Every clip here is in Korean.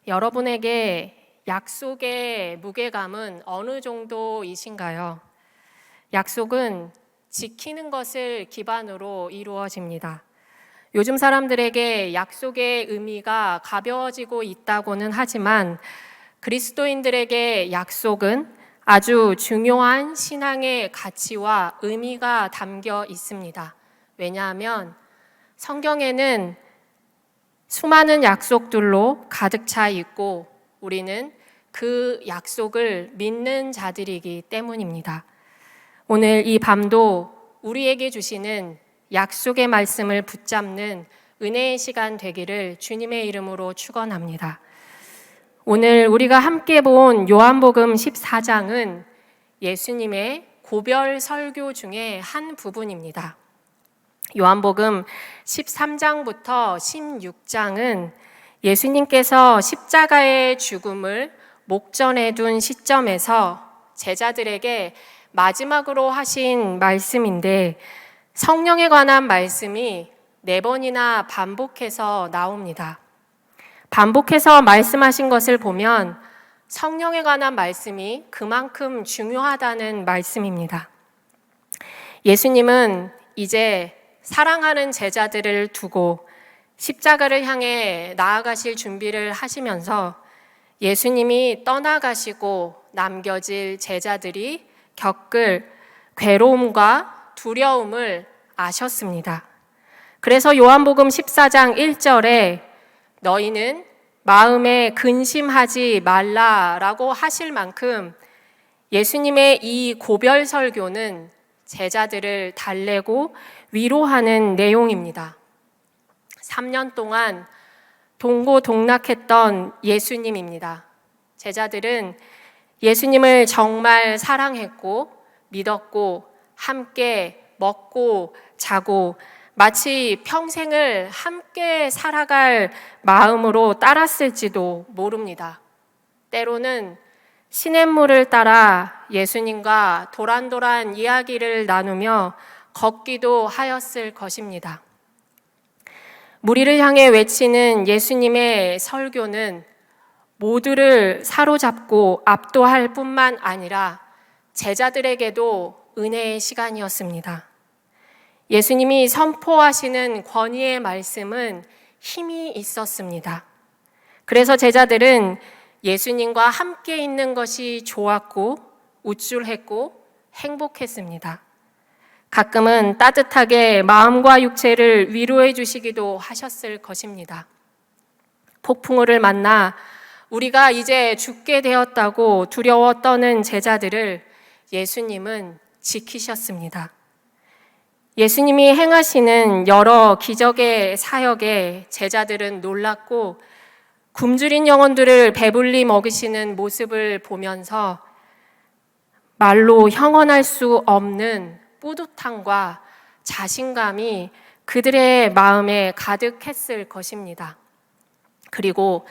여러분에게 약속의 무게감은 어느 정도이신가요? 약속은 지키는 것을 기반으로 이루어집니다. 요즘 사람들에게 약속의 의미가 가벼워지고 있다고는 하지만 그리스도인들에게 약속은 아주 중요한 신앙의 가치와 의미가 담겨 있습니다. 왜냐하면 성경에는 수많은 약속들로 가득 차 있고 우리는 그 약속을 믿는 자들이기 때문입니다. 오늘 이 밤도 우리에게 주시는 약속의 말씀을 붙잡는 은혜의 시간 되기를 주님의 이름으로 축원합니다. 오늘 우리가 함께 본 요한복음 14장은 예수님의 고별 설교 중에 한 부분입니다. 요한복음 13장부터 16장은 예수님께서 십자가의 죽음을 목전에 둔 시점에서 제자들에게 마지막으로 하신 말씀인데 성령에 관한 말씀이 4번이나 반복해서 나옵니다. 반복해서 말씀하신 것을 보면 성령에 관한 말씀이 그만큼 중요하다는 말씀입니다. 예수님은 이제 사랑하는 제자들을 두고 십자가를 향해 나아가실 준비를 하시면서 예수님이 떠나가시고 남겨질 제자들이 겪을 괴로움과 두려움을 아셨습니다. 그래서 요한복음 14장 1절에 너희는 마음에 근심하지 말라라고 하실 만큼 예수님의 이 고별 설교는 제자들을 달래고 위로하는 내용입니다. 3년 동안 동고동락했던 예수님입니다. 제자들은 예수님을 정말 사랑했고 믿었고 함께 먹고 자고 마치 평생을 함께 살아갈 마음으로 따랐을지도 모릅니다. 때로는 시냇물을 따라 예수님과 도란도란 이야기를 나누며 걷기도 하였을 것입니다. 무리를 향해 외치는 예수님의 설교는 모두를 사로잡고 압도할 뿐만 아니라 제자들에게도 은혜의 시간이었습니다. 예수님이 선포하시는 권위의 말씀은 힘이 있었습니다. 그래서 제자들은 예수님과 함께 있는 것이 좋았고 우쭐했고 행복했습니다. 가끔은 따뜻하게 마음과 육체를 위로해 주시기도 하셨을 것입니다. 폭풍우를 만나 우리가 이제 죽게 되었다고 두려워 떠는 제자들을 예수님은 지키셨습니다. 예수님이 행하시는 여러 기적의 사역에 제자들은 놀랐고 굶주린 영혼들을 배불리 먹이시는 모습을 보면서 말로 형언할 수 없는 뿌듯함과 자신감이 그들의 마음에 가득했을 것입니다. 그리고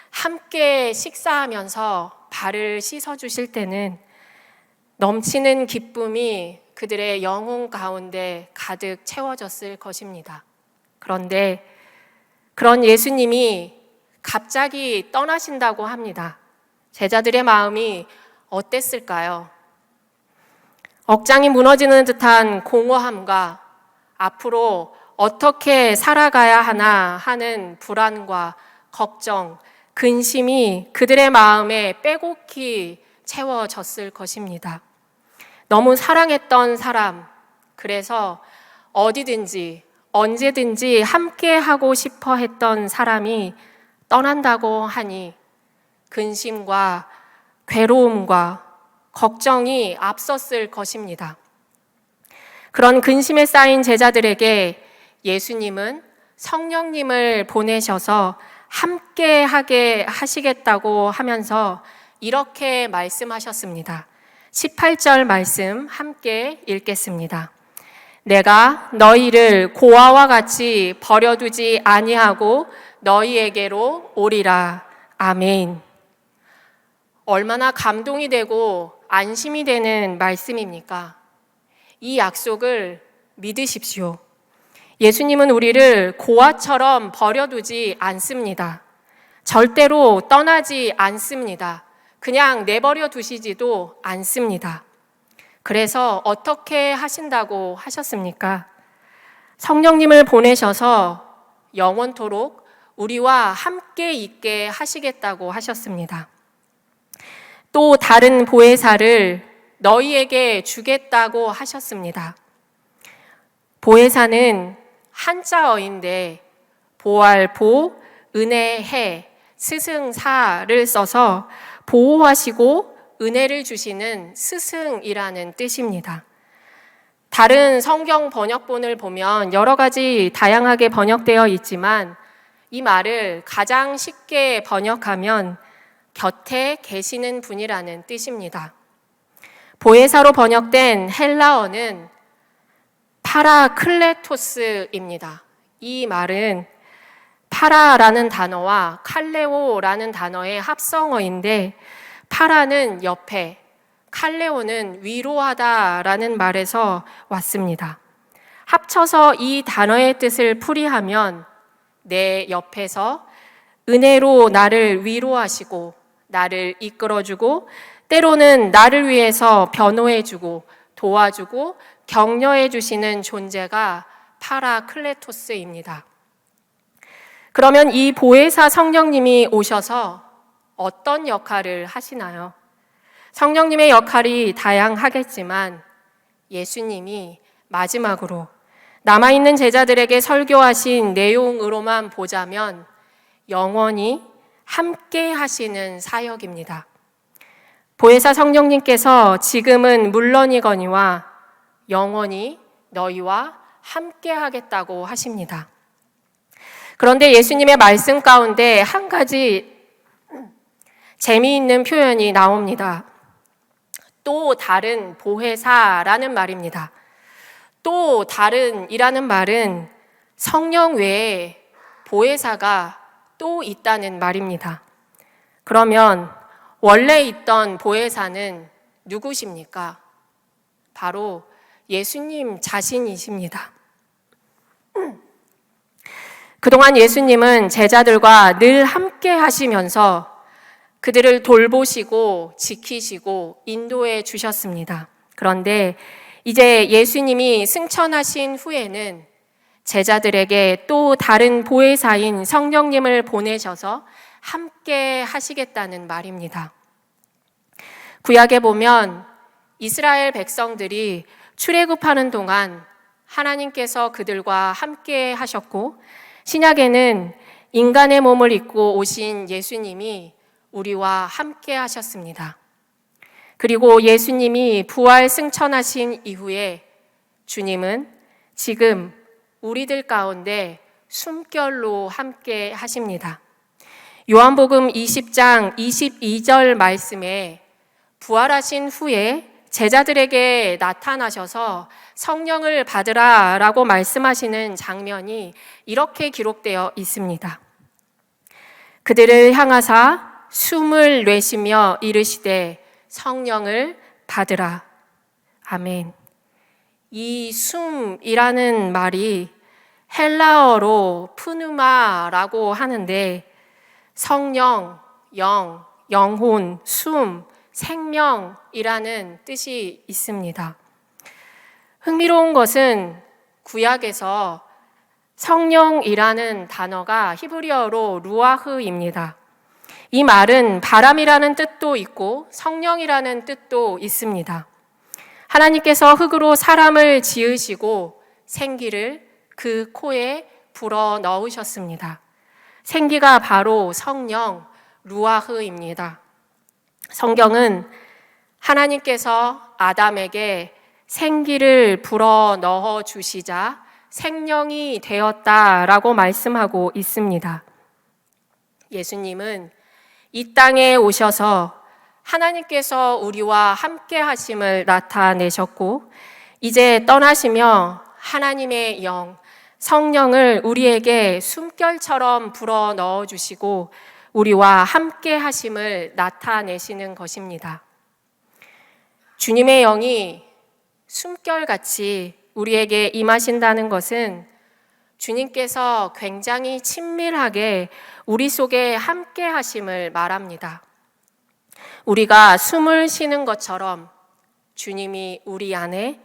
함께 식사하면서 발을 씻어주실 때는 넘치는 기쁨이 그들의 영혼 가운데 가득 채워졌을 것입니다. 그런데 그런 예수님이 갑자기 떠나신다고 합니다. 제자들의 마음이 어땠을까요? 억장이 무너지는 듯한 공허함과 앞으로 어떻게 살아가야 하나 하는 불안과 걱정, 근심이 그들의 마음에 빼곡히 채워졌을 것입니다. 너무 사랑했던 사람, 그래서 어디든지 언제든지 함께 하고 싶어 했던 사람이 떠난다고 하니 근심과 괴로움과 걱정이 앞섰을 것입니다. 그런 근심에 쌓인 제자들에게 예수님은 성령님을 보내셔서 함께 하게 하시겠다고 하면서 이렇게 말씀하셨습니다. 18절 말씀 함께 읽겠습니다. 내가 너희를 고아와 같이 버려두지 아니하고 너희에게로 오리라. 아멘. 얼마나 감동이 되고 안심이 되는 말씀입니까? 이 약속을 믿으십시오. 예수님은 우리를 고아처럼 버려두지 않습니다. 절대로 떠나지 않습니다. 그냥 내버려 두시지도 않습니다. 그래서 어떻게 하신다고 하셨습니까? 성령님을 보내셔서 영원토록 우리와 함께 있게 하시겠다고 하셨습니다. 또 다른 보혜사를 너희에게 주겠다고 하셨습니다. 보혜사는 한자어인데 보할 보, 은혜 해, 스승사를 써서 보호하시고 은혜를 주시는 스승이라는 뜻입니다. 다른 성경 번역본을 보면 여러 가지 다양하게 번역되어 있지만 이 말을 가장 쉽게 번역하면 곁에 계시는 분이라는 뜻입니다. 보혜사로 번역된 헬라어는 파라클레토스입니다. 이 말은 파라라는 단어와 칼레오라는 단어의 합성어인데 파라는 옆에, 칼레오는 위로하다라는 말에서 왔습니다. 합쳐서 이 단어의 뜻을 풀이하면 내 옆에서 은혜로 나를 위로하시고 나를 이끌어주고 때로는 나를 위해서 변호해주고 도와주고 격려해주시는 존재가 파라클레토스입니다. 그러면 이 보혜사 성령님이 오셔서 어떤 역할을 하시나요? 성령님의 역할이 다양하겠지만 예수님이 마지막으로 남아있는 제자들에게 설교하신 내용으로만 보자면 영원히 함께 하시는 사역입니다. 보혜사 성령님께서 지금은 물론이거니와 영원히 너희와 함께 하겠다고 하십니다. 그런데 예수님의 말씀 가운데 한 가지 재미있는 표현이 나옵니다. 또 다른 보혜사라는 말입니다. 또 다른이라는 말은 성령 외에 보혜사가 또 있다는 말입니다. 그러면 원래 있던 보혜사는 누구십니까? 바로 예수님 자신이십니다. 그동안 예수님은 제자들과 늘 함께 하시면서 그들을 돌보시고 지키시고 인도해 주셨습니다. 그런데 이제 예수님이 승천하신 후에는 제자들에게 또 다른 보혜사인 성령님을 보내셔서 함께 하시겠다는 말입니다. 구약에 보면 이스라엘 백성들이 출애굽하는 동안 하나님께서 그들과 함께 하셨고 신약에는 인간의 몸을 입고 오신 예수님이 우리와 함께 하셨습니다. 그리고 예수님이 부활 승천하신 이후에 주님은 지금 우리들 가운데 숨결로 함께 하십니다. 요한복음 20장 22절 말씀에 부활하신 후에 제자들에게 나타나셔서 성령을 받으라 라고 말씀하시는 장면이 이렇게 기록되어 있습니다. 그들을 향하사 숨을 내쉬며 이르시되 성령을 받으라. 아멘. 이 숨이라는 말이 헬라어로 푸누마라고 하는데 성령, 영, 영혼, 숨, 생명이라는 뜻이 있습니다. 흥미로운 것은 구약에서 성령이라는 단어가 히브리어로 루아흐입니다. 이 말은 바람이라는 뜻도 있고 성령이라는 뜻도 있습니다. 하나님께서 흙으로 사람을 지으시고 생기를 그 코에 불어 넣으셨습니다. 생기가 바로 성령 루아흐입니다. 성경은 하나님께서 아담에게 생기를 불어 넣어 주시자 생명이 되었다라고 말씀하고 있습니다. 예수님은 이 땅에 오셔서 하나님께서 우리와 함께 하심을 나타내셨고 이제 떠나시며 하나님의 영, 성령을 우리에게 숨결처럼 불어 넣어 주시고 우리와 함께 하심을 나타내시는 것입니다. 주님의 영이 숨결같이 우리에게 임하신다는 것은 주님께서 굉장히 친밀하게 우리 속에 함께 하심을 말합니다. 우리가 숨을 쉬는 것처럼 주님이 우리 안에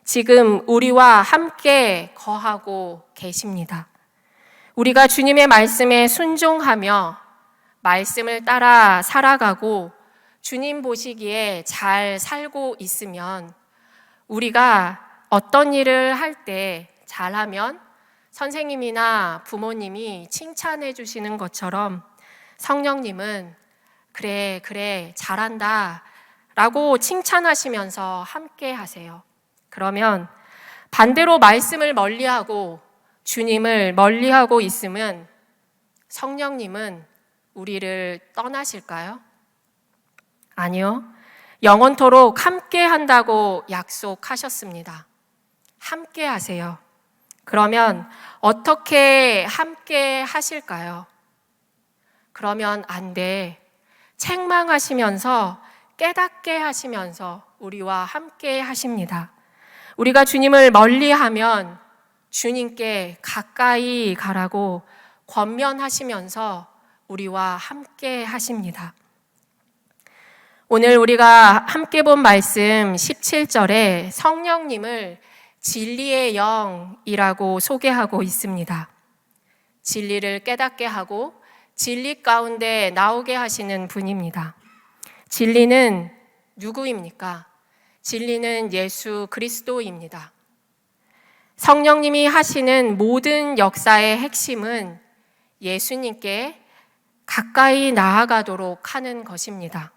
지금 우리와 함께 거하고 계십니다. 우리가 주님의 말씀에 순종하며 말씀을 따라 살아가고 주님 보시기에 잘 살고 있으면 우리가 어떤 일을 할 때 잘하면 선생님이나 부모님이 칭찬해 주시는 것처럼 성령님은 그래 잘한다 라고 칭찬하시면서 함께 하세요. 그러면 반대로 말씀을 멀리하고 주님을 멀리하고 있으면 성령님은 우리를 떠나실까요? 아니요. 영원토록 함께 한다고 약속하셨습니다. 함께 하세요. 그러면 어떻게 함께 하실까요? 그러면 안 돼. 책망하시면서 깨닫게 하시면서 우리와 함께 하십니다. 우리가 주님을 멀리하면 주님께 가까이 가라고 권면하시면서 우리와 함께 하십니다. 오늘 우리가 함께 본 말씀 17절에 성령님을 진리의 영이라고 소개하고 있습니다. 진리를 깨닫게 하고 진리 가운데 나오게 하시는 분입니다. 진리는 누구입니까? 진리는 예수 그리스도입니다. 성령님이 하시는 모든 역사의 핵심은 예수님께 가까이 나아가도록 하는 것입니다.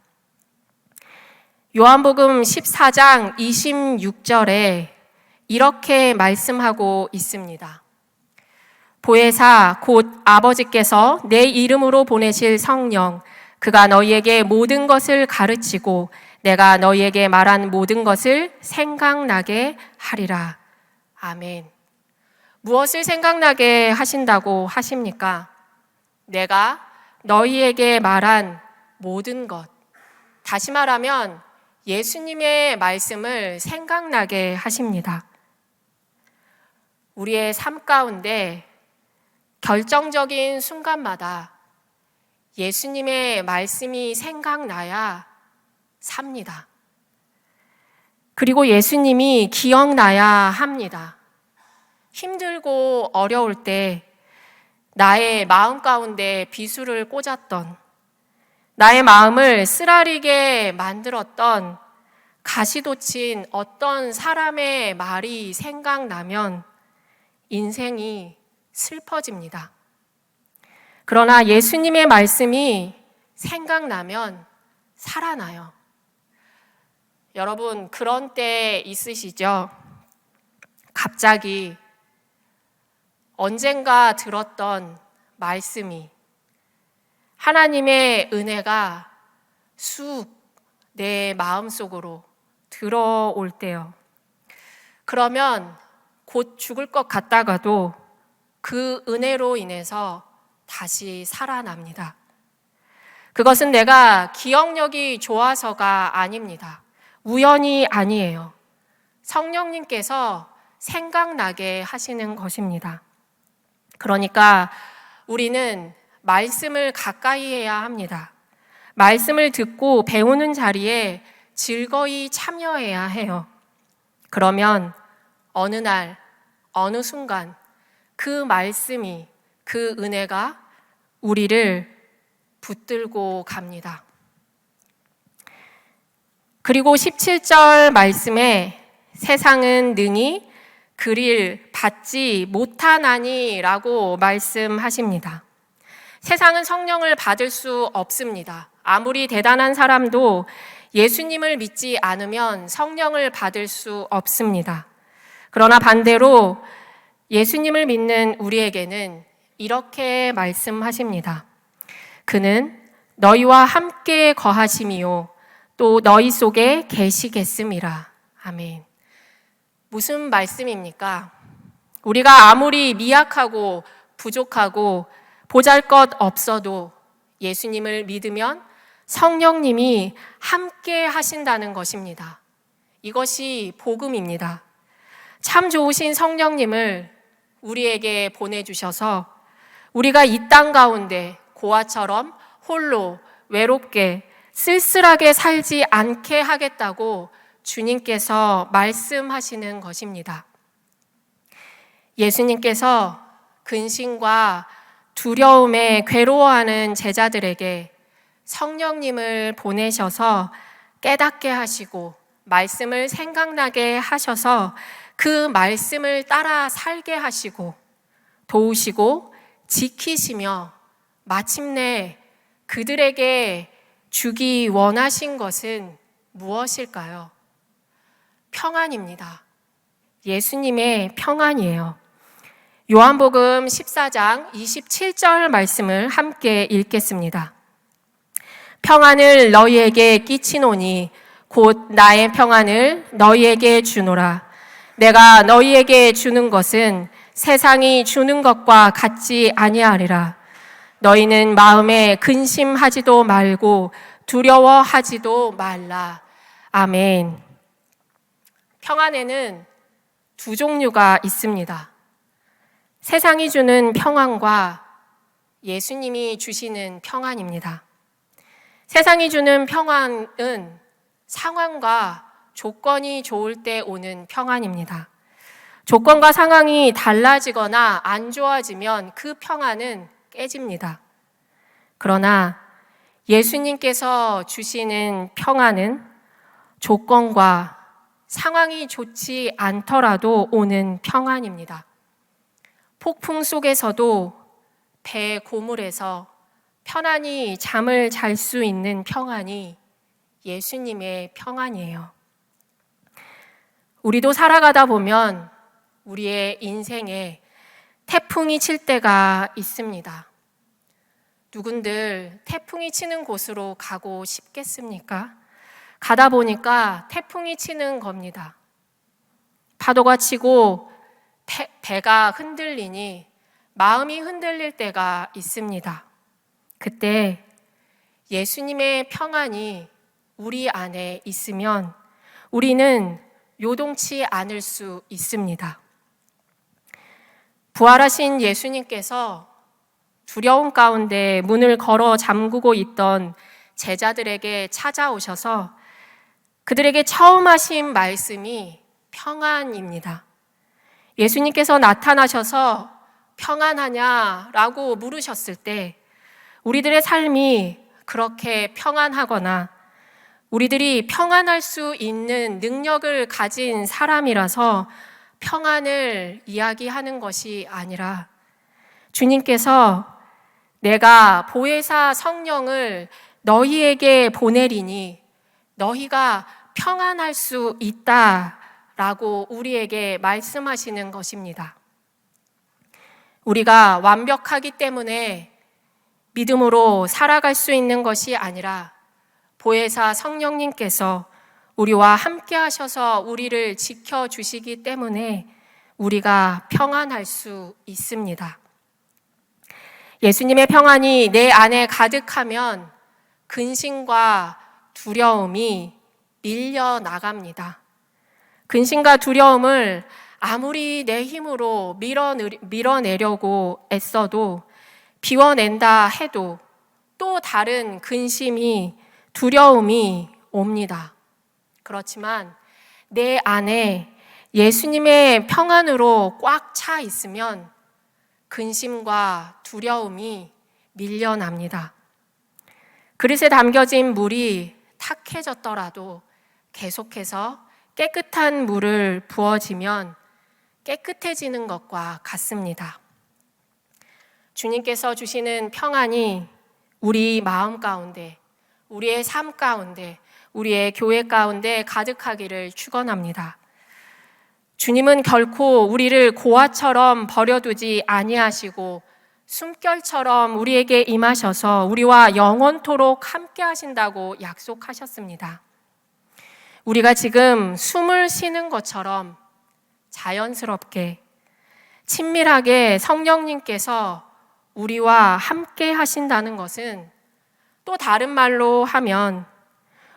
요한복음 14장 26절에 이렇게 말씀하고 있습니다. 보혜사 곧 아버지께서 내 이름으로 보내실 성령 그가 너희에게 모든 것을 가르치고 내가 너희에게 말한 모든 것을 생각나게 하리라. 아멘. 무엇을 생각나게 하신다고 하십니까? 내가 너희에게 말한 모든 것. 다시 말하면 예수님의 말씀을 생각나게 하십니다. 우리의 삶 가운데 결정적인 순간마다 예수님의 말씀이 생각나야 삽니다. 그리고 예수님이 기억나야 합니다. 힘들고 어려울 때 나의 마음 가운데 비수를 꽂았던, 나의 마음을 쓰라리게 만들었던 가시돋친 어떤 사람의 말이 생각나면 인생이 슬퍼집니다. 그러나 예수님의 말씀이 생각나면 살아나요. 여러분, 그런 때 있으시죠? 갑자기 언젠가 들었던 말씀이 하나님의 은혜가 쑥 내 마음속으로 들어올 때요. 그러면 곧 죽을 것 같다가도 그 은혜로 인해서 다시 살아납니다. 그것은 내가 기억력이 좋아서가 아닙니다. 우연이 아니에요. 성령님께서 생각나게 하시는 것입니다. 그러니까 우리는 말씀을 가까이 해야 합니다. 말씀을 듣고 배우는 자리에 즐거이 참여해야 해요. 그러면 어느 날, 어느 순간 그 말씀이, 그 은혜가 우리를 붙들고 갑니다. 그리고 17절 말씀에 세상은 능히 그를 받지 못하나니 라고 말씀하십니다. 세상은 성령을 받을 수 없습니다. 아무리 대단한 사람도 예수님을 믿지 않으면 성령을 받을 수 없습니다. 그러나 반대로 예수님을 믿는 우리에게는 이렇게 말씀하십니다. 그는 너희와 함께 거하심이요 또 너희 속에 계시겠음이라. 아멘. 무슨 말씀입니까? 우리가 아무리 미약하고 부족하고 보잘것없어도 예수님을 믿으면 성령님이 함께 하신다는 것입니다. 이것이 복음입니다. 참 좋으신 성령님을 우리에게 보내주셔서 우리가 이 땅 가운데 고아처럼 홀로 외롭게 쓸쓸하게 살지 않게 하겠다고 주님께서 말씀하시는 것입니다. 예수님께서 근심과 두려움에 괴로워하는 제자들에게 성령님을 보내셔서 깨닫게 하시고 말씀을 생각나게 하셔서 그 말씀을 따라 살게 하시고 도우시고 지키시며 마침내 그들에게 주기 원하신 것은 무엇일까요? 평안입니다. 예수님의 평안이에요. 요한복음 14장 27절 말씀을 함께 읽겠습니다. 평안을 너희에게 끼치노니 곧 나의 평안을 너희에게 주노라. 내가 너희에게 주는 것은 세상이 주는 것과 같지 아니하리라. 너희는 마음에 근심하지도 말고 두려워하지도 말라. 아멘. 평안에는 두 종류가 있습니다. 세상이 주는 평안과 예수님이 주시는 평안입니다. 세상이 주는 평안은 상황과 조건이 좋을 때 오는 평안입니다. 조건과 상황이 달라지거나 안 좋아지면 그 평안은 깨집니다. 그러나 예수님께서 주시는 평안은 조건과 상황이 좋지 않더라도 오는 평안입니다. 폭풍 속에서도 배 고물에서 편안히 잠을 잘 수 있는 평안이 예수님의 평안이에요. 우리도 살아가다 보면 우리의 인생에 태풍이 칠 때가 있습니다. 누군들 태풍이 치는 곳으로 가고 싶겠습니까? 가다 보니까 태풍이 치는 겁니다. 파도가 치고 배가 흔들리니 마음이 흔들릴 때가 있습니다. 그때 예수님의 평안이 우리 안에 있으면 우리는 요동치 않을 수 있습니다. 부활하신 예수님께서 두려움 가운데 문을 걸어 잠그고 있던 제자들에게 찾아오셔서 그들에게 처음 하신 말씀이 평안입니다. 예수님께서 나타나셔서 평안하냐라고 물으셨을 때 우리들의 삶이 그렇게 평안하거나 우리들이 평안할 수 있는 능력을 가진 사람이라서 평안을 이야기하는 것이 아니라 주님께서 내가 보혜사 성령을 너희에게 보내리니 너희가 평안할 수 있다라고 우리에게 말씀하시는 것입니다. 우리가 완벽하기 때문에 믿음으로 살아갈 수 있는 것이 아니라 보혜사 성령님께서 우리와 함께 하셔서 우리를 지켜주시기 때문에 우리가 평안할 수 있습니다. 예수님의 평안이 내 안에 가득하면 근심과 두려움이 밀려나갑니다. 근심과 두려움을 아무리 내 힘으로 밀어내려고 애써도 비워낸다 해도 또 다른 근심이 두려움이 옵니다. 그렇지만 내 안에 예수님의 평안으로 꽉 차 있으면 근심과 두려움이 밀려납니다. 그릇에 담겨진 물이 탁해졌더라도 계속해서 깨끗한 물을 부어지면 깨끗해지는 것과 같습니다. 주님께서 주시는 평안이 우리 마음 가운데, 우리의 삶 가운데, 우리의 교회 가운데 가득하기를 축원합니다. 주님은 결코 우리를 고아처럼 버려두지 아니하시고 숨결처럼 우리에게 임하셔서 우리와 영원토록 함께 하신다고 약속하셨습니다. 우리가 지금 숨을 쉬는 것처럼 자연스럽게 친밀하게 성령님께서 우리와 함께 하신다는 것은 또 다른 말로 하면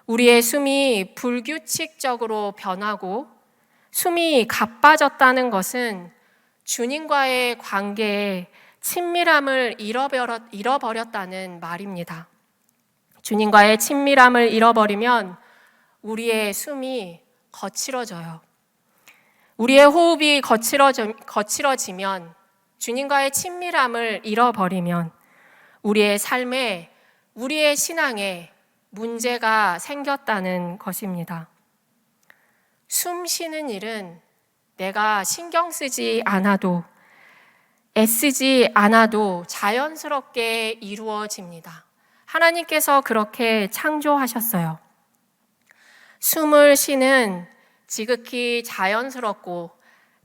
우리의 숨이 불규칙적으로 변하고 숨이 가빠졌다는 것은 주님과의 관계에 친밀함을 잃어버렸다는 말입니다. 주님과의 친밀함을 잃어버리면 우리의 숨이 거칠어져요. 우리의 호흡이 거칠어지면, 주님과의 친밀함을 잃어버리면 우리의 삶에, 우리의 신앙에 문제가 생겼다는 것입니다. 숨 쉬는 일은 내가 신경 쓰지 않아도, 애쓰지 않아도 자연스럽게 이루어집니다. 하나님께서 그렇게 창조하셨어요. 숨을 쉬는 지극히 자연스럽고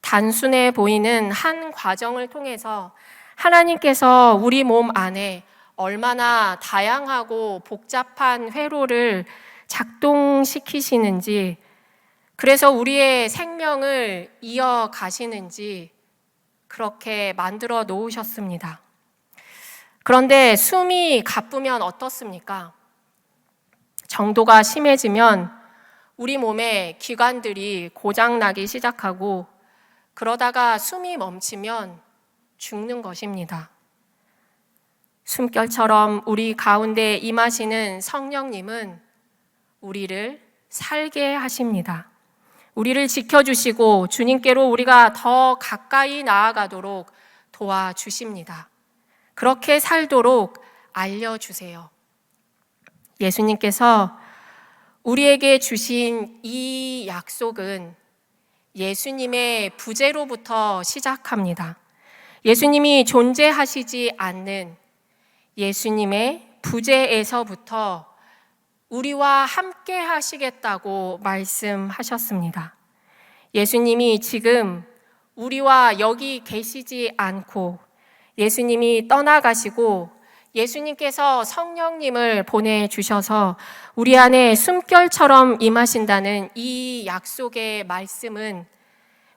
단순해 보이는 한 과정을 통해서 하나님께서 우리 몸 안에 얼마나 다양하고 복잡한 회로를 작동시키시는지, 그래서 우리의 생명을 이어가시는지 그렇게 만들어 놓으셨습니다. 그런데 숨이 가쁘면 어떻습니까? 정도가 심해지면 우리 몸의 기관들이 고장나기 시작하고, 그러다가 숨이 멈추면 죽는 것입니다. 숨결처럼 우리 가운데 임하시는 성령님은 우리를 살게 하십니다. 우리를 지켜주시고 주님께로 우리가 더 가까이 나아가도록 도와주십니다. 그렇게 살도록 알려주세요. 예수님께서 우리에게 주신 이 약속은 예수님의 부재로부터 시작합니다. 예수님이 존재하시지 않는 예수님의 부재에서부터 우리와 함께 하시겠다고 말씀하셨습니다. 예수님이 지금 우리와 여기 계시지 않고 예수님이 떠나가시고 예수님께서 성령님을 보내주셔서 우리 안에 숨결처럼 임하신다는 이 약속의 말씀은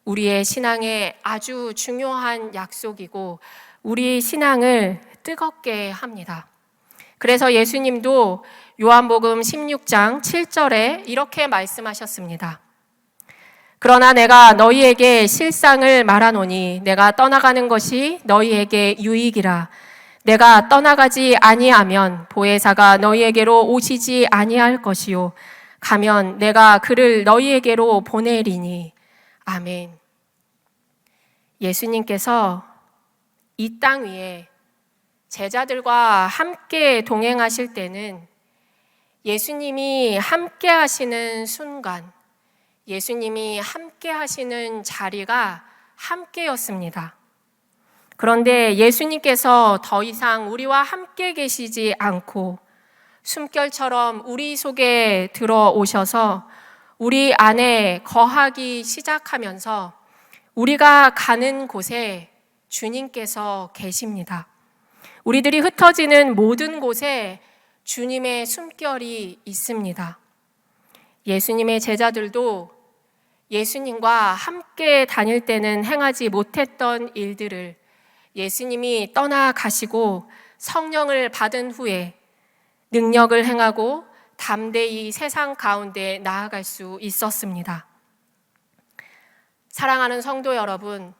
우리의 신앙에 아주 중요한 약속이고 우리 신앙을 뜨겁게 합니다. 그래서 예수님도 요한복음 16장 7절에 이렇게 말씀하셨습니다. 그러나 내가 너희에게 실상을 말하노니 내가 떠나가는 것이 너희에게 유익이라. 내가 떠나가지 아니하면 보혜사가 너희에게로 오시지 아니할 것이요 가면 내가 그를 너희에게로 보내리니. 아멘. 예수님께서 이 땅 위에 제자들과 함께 동행하실 때는 예수님이 함께 하시는 순간, 예수님이 함께 하시는 자리가 함께였습니다. 그런데 예수님께서 더 이상 우리와 함께 계시지 않고 숨결처럼 우리 속에 들어오셔서 우리 안에 거하기 시작하면서 우리가 가는 곳에 주님께서 계십니다. 우리들이 흩어지는 모든 곳에 주님의 숨결이 있습니다. 예수님의 제자들도 예수님과 함께 다닐 때는 행하지 못했던 일들을 예수님이 떠나가시고 성령을 받은 후에 능력을 행하고 담대히 세상 가운데 나아갈 수 있었습니다. 사랑하는 성도 여러분,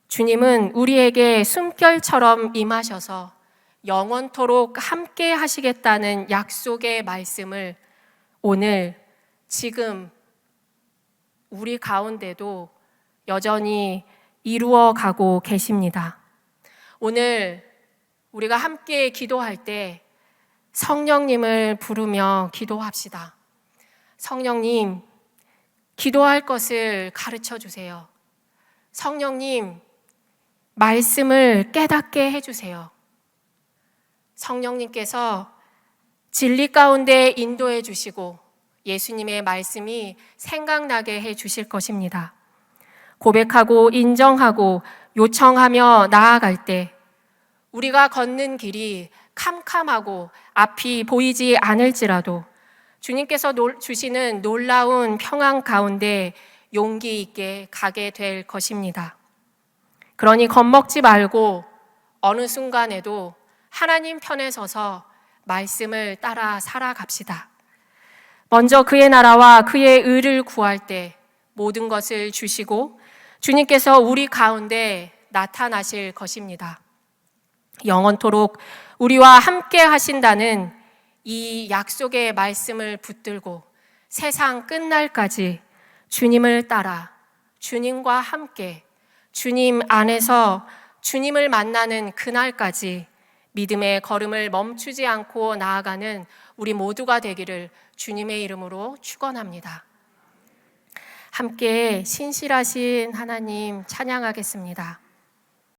주님은 우리에게 숨결처럼 임하셔서 영원토록 함께 하시겠다는 약속의 말씀을 오늘 지금 우리 가운데도 여전히 이루어 가고 계십니다. 오늘 우리가 함께 기도할 때 성령님을 부르며 기도합시다. 성령님, 기도할 것을 가르쳐 주세요. 성령님, 말씀을 깨닫게 해주세요. 성령님께서 진리 가운데 인도해 주시고 예수님의 말씀이 생각나게 해 주실 것입니다. 고백하고 인정하고 요청하며 나아갈 때 우리가 걷는 길이 캄캄하고 앞이 보이지 않을지라도 주님께서 주시는 놀라운 평안 가운데 용기 있게 가게 될 것입니다. 그러니 겁먹지 말고 어느 순간에도 하나님 편에 서서 말씀을 따라 살아갑시다. 먼저 그의 나라와 그의 의를 구할 때 모든 것을 주시고 주님께서 우리 가운데 나타나실 것입니다. 영원토록 우리와 함께 하신다는 이 약속의 말씀을 붙들고 세상 끝날까지 주님을 따라 주님과 함께 주님 안에서 주님을 만나는 그날까지 믿음의 걸음을 멈추지 않고 나아가는 우리 모두가 되기를 주님의 이름으로 축원합니다. 함께 신실하신 하나님 찬양하겠습니다.